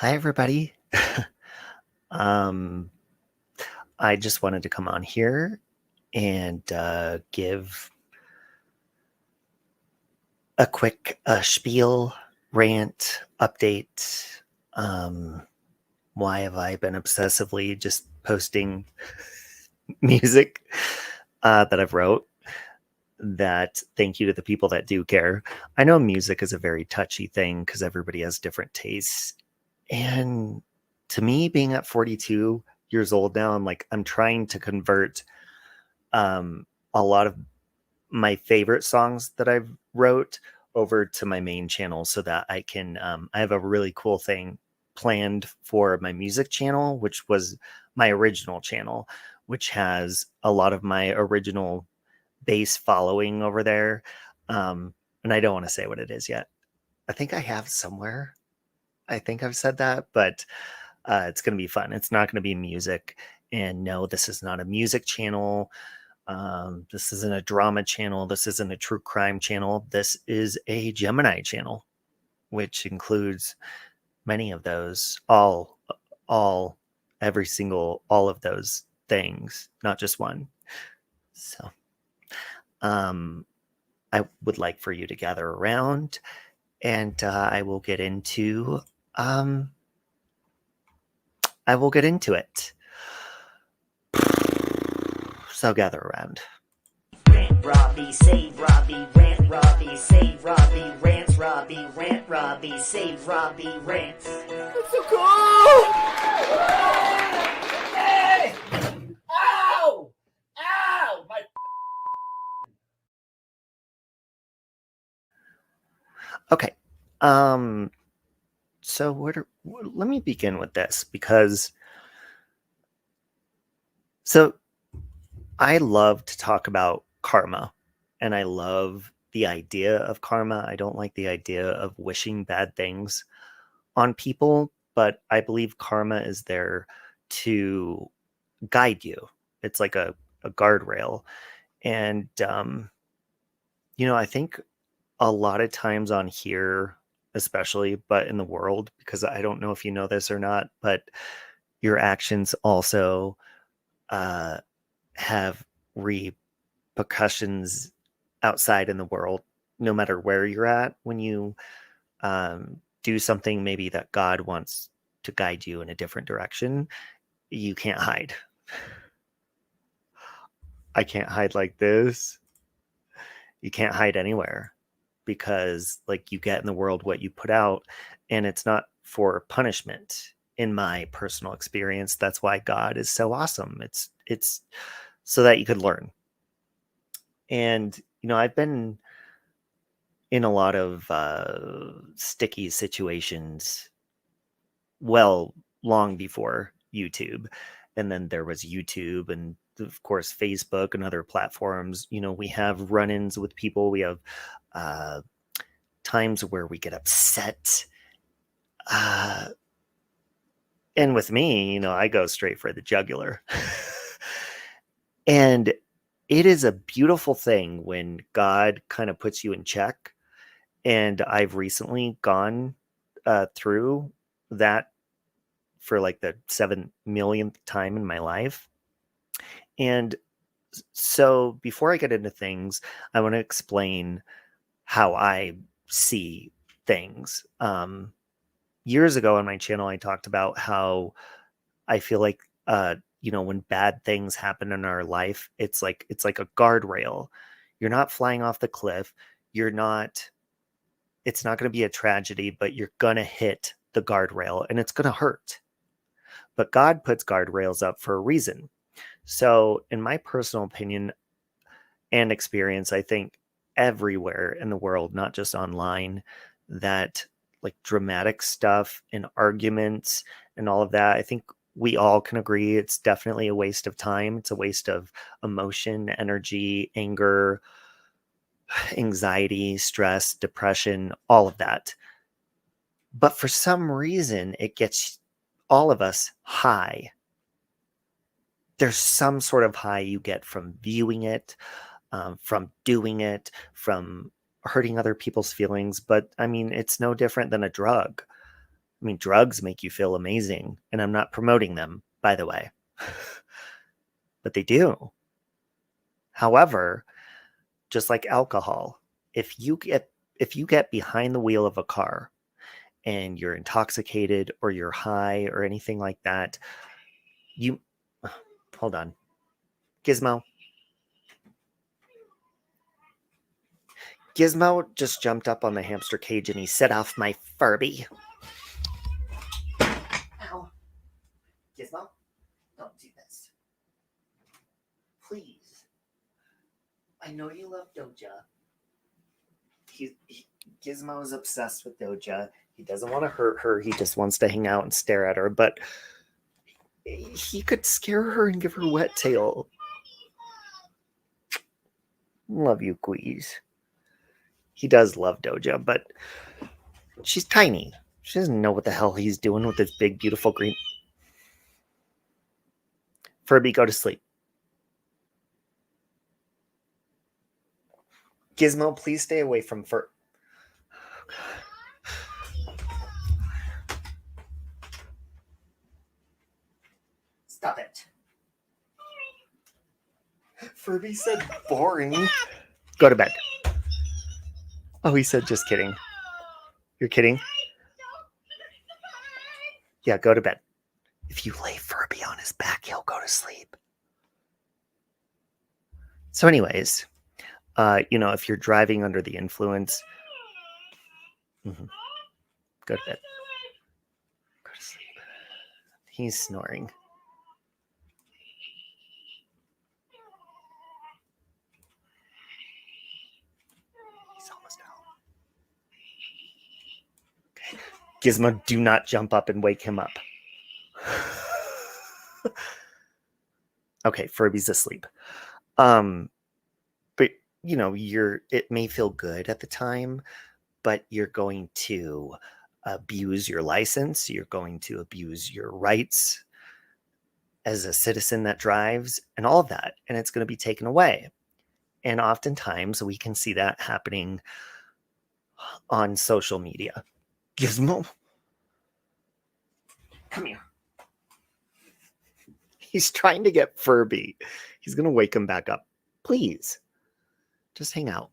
Hi, everybody. um, I just wanted to come on here and give a quick spiel, rant, update. Um, why have I been obsessively just posting music that I've wrote? That thank you to the people that do care. I know music is a very touchy thing because everybody has different tastes. And to me, being at 42 years old now, I'm trying to convert um, a lot of my favorite songs that I've wrote over to my main channel so that I can I have a really cool thing planned for my music channel, which was my original channel, which has a lot of my original base following over there. And I don't want to say what it is yet. I think I have somewhere. I think I've said that, but it's going to be fun. It's not going to be music. And no, this is not a music channel. This isn't a drama channel. This isn't a true crime channel. This is a Gemini channel, which includes many of those, all, every single, all of those things, not just one. So, I would like for you to gather around and I will get into it. So gather around. Rant Robbie, save Robbie, rant Robbie, save Robbie, rant Robbie, rant Robbie, save Robbie, rants. That's so cool! Hey! Ow! Ow! My Okay. So let me begin with this because I love to talk about karma and I love the idea of karma. I don't like the idea of wishing bad things on people, but I believe karma is there to guide you. It's like a guardrail. And, I think a lot of times on here, especially, but in the world, because I don't know if you know this or not, but your actions also uh, have repercussions outside in the world, no matter where you're at. When you do something maybe that God wants to guide you in a different direction, you can't hide. I can't hide like this. You can't hide anywhere because like you get in the world what you put out, and it's not for punishment. In my personal experience, that's why God is so awesome. It's so that you could learn. And I've been in a lot of sticky situations, well, long before YouTube. And then there was YouTube and of course Facebook and other platforms. We have run-ins with people. We have uh, times where we get upset. Uh, and with me, I go straight for the jugular. And it is a beautiful thing when God kind of puts you in check. And I've recently gone through that for like the 7 millionth time in my life. And so before I get into things, I want to explain how I see things. Years ago on my channel, I talked about how I feel like, when bad things happen in our life, it's like a guardrail. You're not flying off the cliff. It's not going to be a tragedy, but you're going to hit the guardrail and it's going to hurt. But God puts guardrails up for a reason. So in my personal opinion and experience, I think everywhere in the world, not just online, that like dramatic stuff and arguments and all of that, I think we all can agree it's definitely a waste of time. It's a waste of emotion, energy, anger, anxiety, stress, depression, all of that. But for some reason, it gets all of us high. There's some sort of high you get from viewing it, from doing it, from hurting other people's feelings. But I mean, it's no different than a drug. I mean, drugs make you feel amazing, and I'm not promoting them, by the way, but they do. However, just like alcohol, if you get behind the wheel of a car and you're intoxicated or you're high or anything like that, you hold on. Gizmo just jumped up on the hamster cage and he set off my Furby. Ow. Gizmo, don't do this. Please. I know you love Doja. Gizmo is obsessed with Doja. He doesn't want to hurt her. He just wants to hang out and stare at her. But he could scare her and give her wet tail. Love you, Queeze. He does love Doja, but she's tiny. She doesn't know what the hell he's doing with this big, beautiful green. Furby, go to sleep. Gizmo, please stay away from Fur. Stop it. Furby said boring. Go to bed. Oh, he said just kidding. You're kidding? Yeah, go to bed. If you lay Furby on his back, he'll go to sleep. So anyways, if you're driving under the influence, go to bed. Go to sleep. He's snoring. He's almost out. Okay. Gizmo, do not jump up and wake him up. Okay, Furby's asleep. But it may feel good at the time, but you're going to abuse your license. You're going to abuse your rights as a citizen that drives and all of that. And it's going to be taken away. And oftentimes we can see that happening on social media. Gizmo, come here. He's trying to get Furby. He's going to wake him back up. Please, just hang out.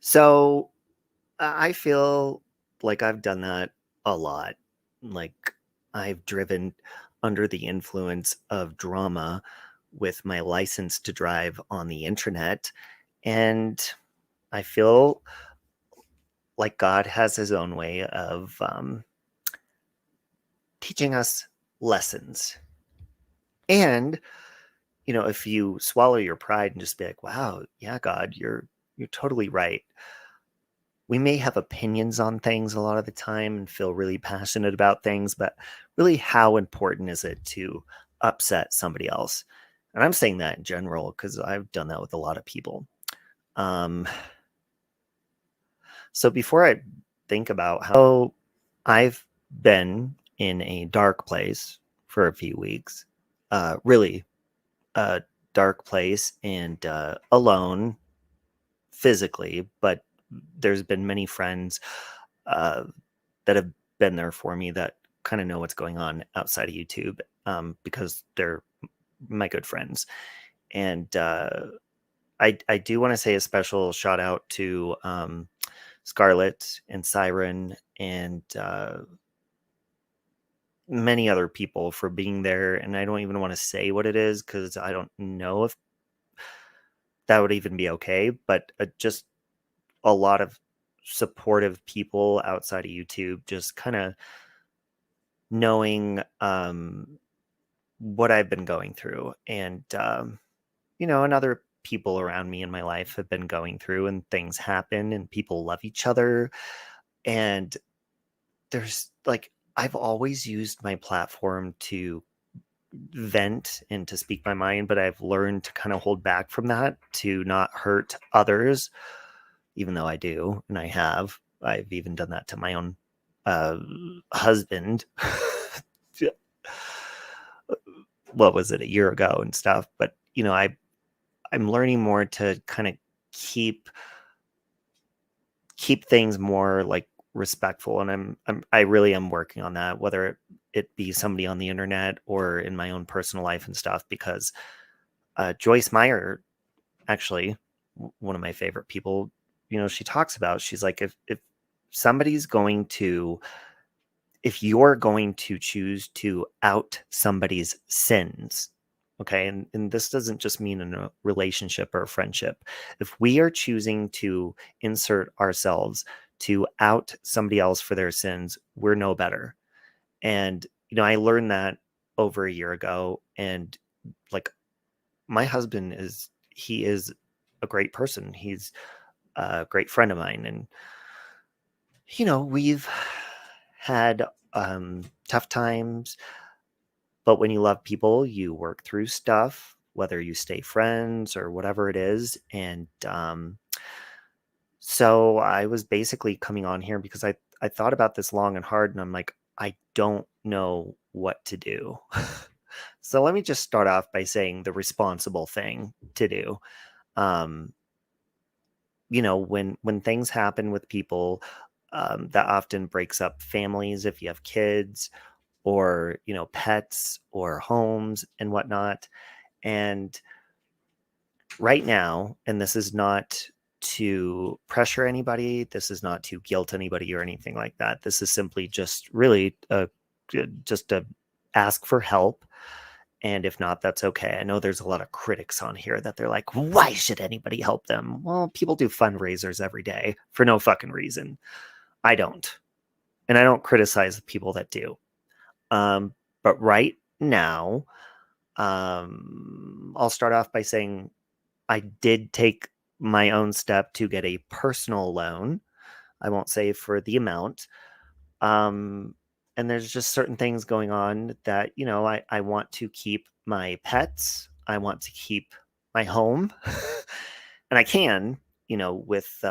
So I feel like I've done that a lot. Like I've driven under the influence of drama with my license to drive on the internet. And I feel like God has his own way of teaching us lessons. And, if you swallow your pride and just be like, wow, yeah, God, you're totally right. We may have opinions on things a lot of the time and feel really passionate about things, but really how important is it to upset somebody else? And I'm saying that in general because I've done that with a lot of people. So before I think about how I've been in a dark place for a few weeks, really a dark place and alone physically, but there's been many friends that have been there for me that kind of know what's going on outside of YouTube because they're my good friends. And I do want to say a special shout out to Scarlett and Siren and many other people for being there. And I don't even want to say what it is because I don't know if that would even be okay. But just a lot of supportive people outside of YouTube, just kind of knowing what I've been going through. And, and other people around me in my life have been going through, and things happen and people love each other. And there's I've always used my platform to vent and to speak my mind, but I've learned to kind of hold back from that, to not hurt others, even though I do. And I've even done that to my own husband. What was it, a year ago and stuff? But, I'm learning more to kind of keep things more like respectful, and I really am working on that, whether it be somebody on the internet or in my own personal life and stuff, because Joyce Meyer, actually, one of my favorite people, she talks about, she's like, if somebody's going to, if you're going to choose to out somebody's sins, okay, and this doesn't just mean in a relationship or a friendship, if we are choosing to insert ourselves to out somebody else for their sins, we're no better. And I learned that over a year ago, and like, my husband he is a great person. He's a great friend of mine, and we've had tough times, but when you love people, you work through stuff, whether you stay friends or whatever it is. And so I was basically coming on here because I thought about this long and hard, and I'm like, I don't know what to do. So let me just start off by saying the responsible thing to do. When things happen with people, that often breaks up families if you have kids or, pets or homes and whatnot. And right now, and this is not to pressure anybody, this is not to guilt anybody or anything like that. This is simply just really just to ask for help. And if not, that's okay. I know there's a lot of critics on here that they're like, why should anybody help them? Well, people do fundraisers every day for no fucking reason. I don't. And I don't criticize the people that do. But right now, I'll start off by saying I did take my own step to get a personal loan. I won't say for the amount. And there's just certain things going on that, I want to keep my pets. I want to keep my home. And I can, with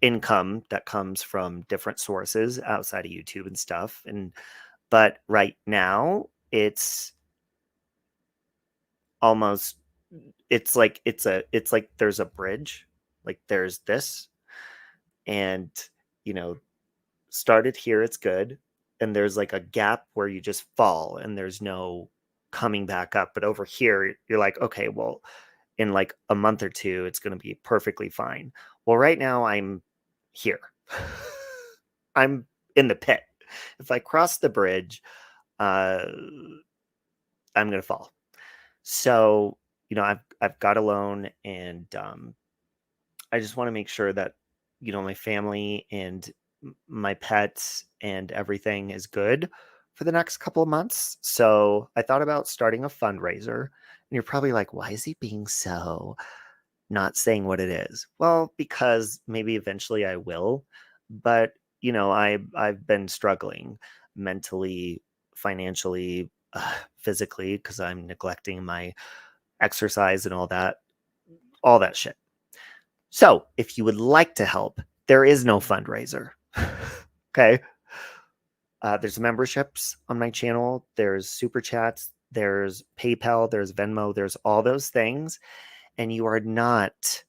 income that comes from different sources outside of YouTube and stuff. But right now it's almost, it's like there's a bridge, like there's this, and started here, it's good, and there's like a gap where you just fall and there's no coming back up. But over here you're like, okay, well, in like a month or two it's going to be perfectly fine. Well, right now I'm here. I'm in the pit. If I cross the bridge, I'm going to fall. So I've got a loan, and I just want to make sure that my family and my pets and everything is good for the next couple of months. So I thought about starting a fundraiser. And you're probably like, why is he being so not saying what it is? Well, because maybe eventually I will, but I've been struggling mentally, financially, physically, because I'm neglecting my exercise and all that shit. So if you would like to help, there is no fundraiser. Okay. There's memberships on my channel. There's super chats. There's PayPal. There's Venmo. There's all those things. And you are not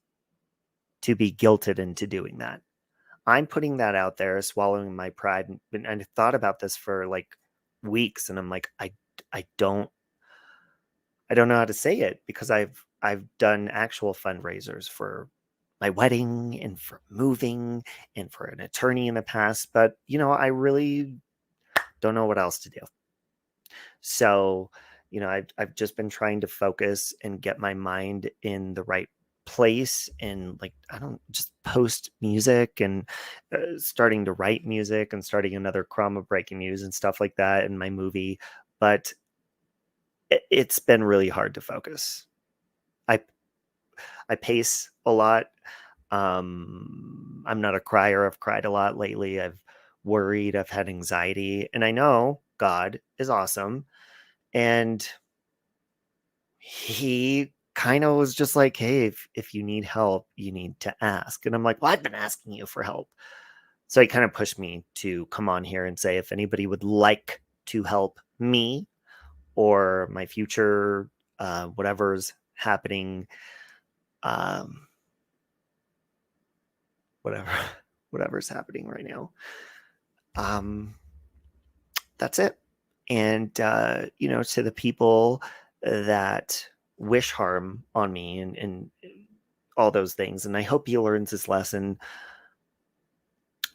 to be guilted into doing that. I'm putting that out there, swallowing my pride. And I thought about this for like weeks. And I'm like, I don't know how to say it, because I've done actual fundraisers for my wedding and for moving and for an attorney in the past, but I really don't know what else to do. So, I've just been trying to focus and get my mind in the right place, and like, I don't just post music and starting to write music and starting another crumb of breaking news and stuff like that in my movie. But it's been really hard to focus. I pace a lot. I'm not a crier. I've cried a lot lately. I've worried. I've had anxiety. And I know God is awesome. And he kind of was just like, hey, if you need help, you need to ask. And I'm like, well, I've been asking you for help. So he kind of pushed me to come on here and say, if anybody would like to help me or my future, whatever's happening, whatever whatever's happening right now. That's it. And you know, to the people that wish harm on me and all those things, and I hope you learned this lesson.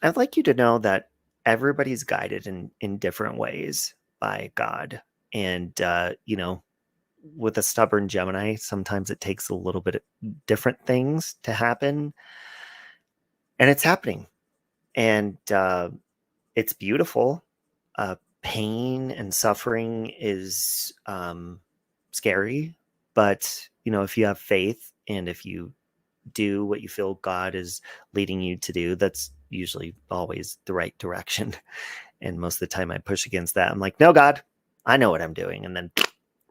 I'd like you to know that everybody's guided in different ways by God. And you know, with a stubborn Gemini, sometimes it takes a little bit of different things to happen, and it's happening. And it's beautiful. Pain and suffering is scary, but you know, if you have faith and if you do what you feel God is leading you to do, that's usually always the right direction. And most of the time I push against that. I'm like, no, God, I know what I'm doing. And then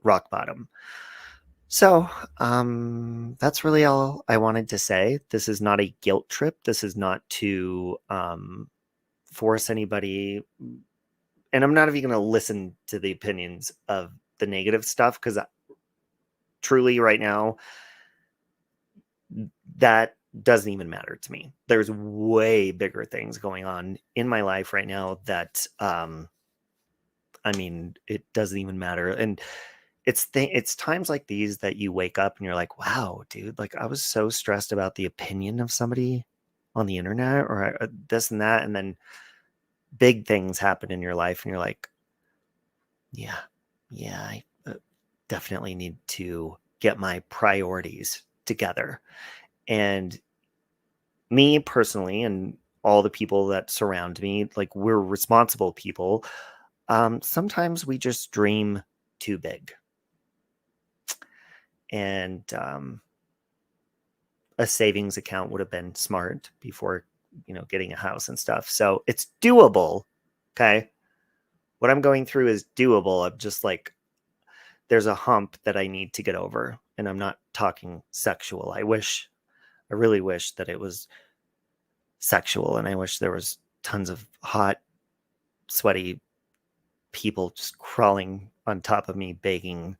rock bottom. So that's really all I wanted to say. This is not a guilt trip. This is not to force anybody. And I'm not even going to listen to the opinions of the negative stuff, because truly right now, that doesn't even matter to me. There's way bigger things going on in my life right now that, I mean, it doesn't even matter. And it's times like these that you wake up and you're like, wow, dude, like I was so stressed about the opinion of somebody on the internet or this and that. And then big things happen in your life and you're like, yeah, I definitely need to get my priorities together. And me personally, and all the people that surround me, like we're responsible people. Sometimes we just dream too big. And a savings account would have been smart before, you know, getting a house and stuff. So it's doable. Okay. What I'm going through is doable. I'm just like, there's a hump that I need to get over. And I'm not talking sexual. I really wish that it was sexual. And I wish there was tons of hot, sweaty people just crawling on top of me, begging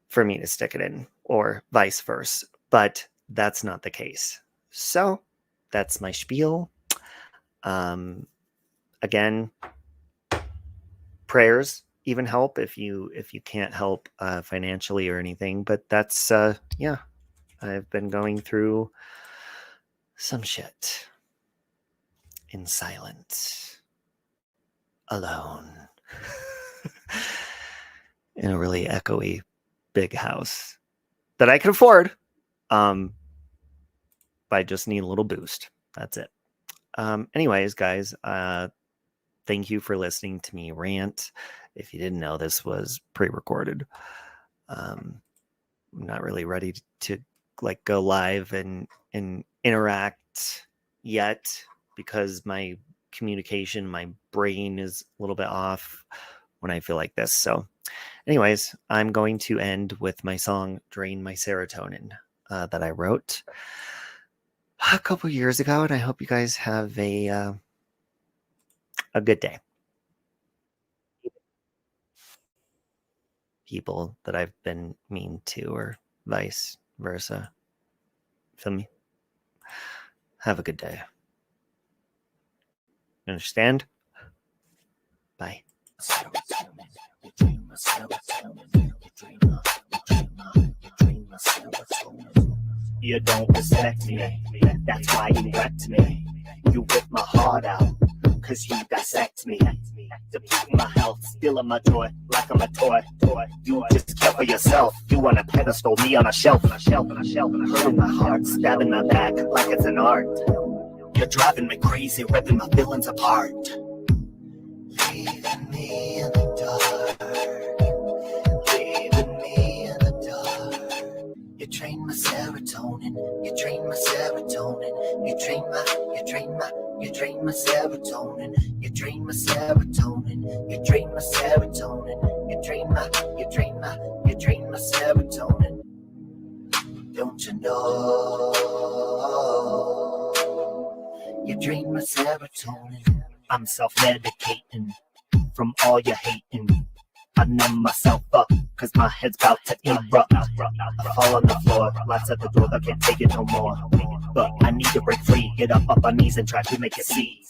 for me to stick it in, or vice versa. But that's not the case. So that's my spiel. Again, prayers even help if you can't help financially or anything. But that's yeah, I've been going through some shit in silence, alone, in a really echoey big house that I can afford. But I just need a little boost. That's it. Anyways, guys, thank you for listening to me rant. If you didn't know, this was pre-recorded. I'm not really ready to like go live and interact yet, because my communication, my brain is a little bit off when I feel like this. So anyways, I'm going to end with my song Drain My Serotonin that I wrote a couple years ago, and I hope you guys have a good day. People that I've been mean to, or vice versa. Feel me? Have a good day. Understand? Bye. You don't respect me, that's why you wrecked me. You ripped my heart out, cause you dissect me. Depleting my health, stealing my joy like I'm a toy. You just care for yourself, you on a pedestal, me on a shelf. Hurting my heart, stabbing my back like it's an art. You're driving me crazy, ripping my feelings apart. Leaving me in the dark. Leaving me in the dark. You drain my serotonin. You drain my serotonin. You drain my serotonin. You drain my serotonin. You drain my serotonin. You drain my serotonin. Don't you know? You drain my serotonin. I'm self-medicating from all your hating. I numb myself up, cause my head's about to erupt. I fall on the floor, lights at the door, I can't take it no more. but I need to break free. Get up off my knees and try to make it see.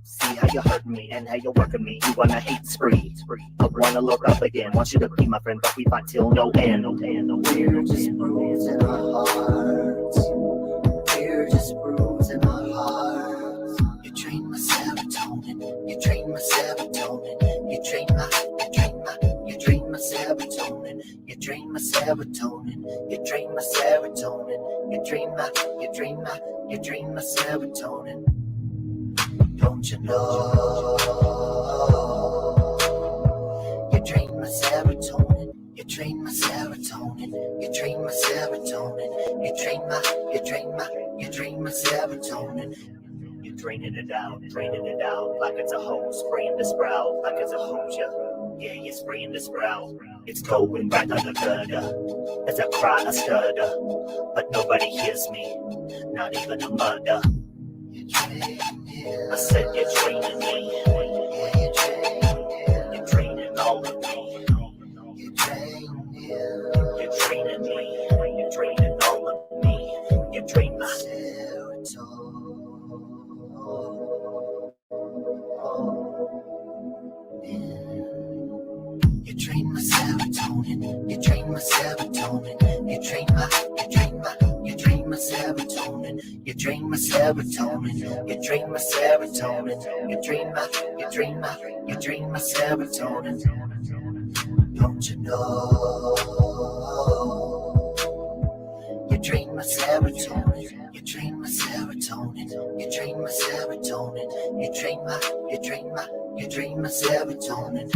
See how you're hurting me and how you're working me. You wanna hate spree. I wanna look up again. Want you to be my friend, but we fight till no end. We're just bruising our hearts. We're just bruising our hearts. You drain my serotonin. You drain my serotonin. You drain my serotonin. You drain my serotonin. You drain my serotonin. You drain my serotonin. Don't you know? You drain my serotonin. You drain my serotonin. You drain my serotonin. You drain my serotonin. You're draining it out like it's a hose, spraying the sprout like it's a hose, yeah, you're spraying the sprout. It's going right under the gutter. As I cry, I stutter, but nobody hears me, not even a mother. I said you're draining me. You're draining all of me. You're draining me. You're draining all of me. You drain my You drain my serotonin. You drain my serotonin. You drain my serotonin. You drain my serotonin. You drain my serotonin. You drain my serotonin. Don't you know? You drain my serotonin. You drain my serotonin. You drain my serotonin. You drain my serotonin.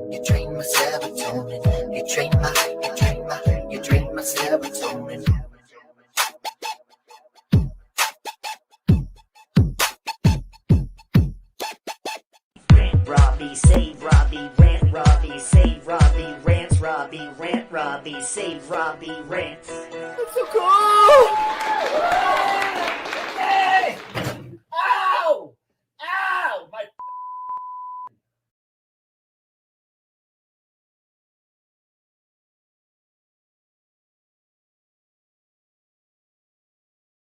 You drain my serotonin. You drain my serotonin. Rant Robbie, save Robbie, rant Robbie, save Robbie, rants Robbie, rant Robbie, save Robbie, rants. It's so cool!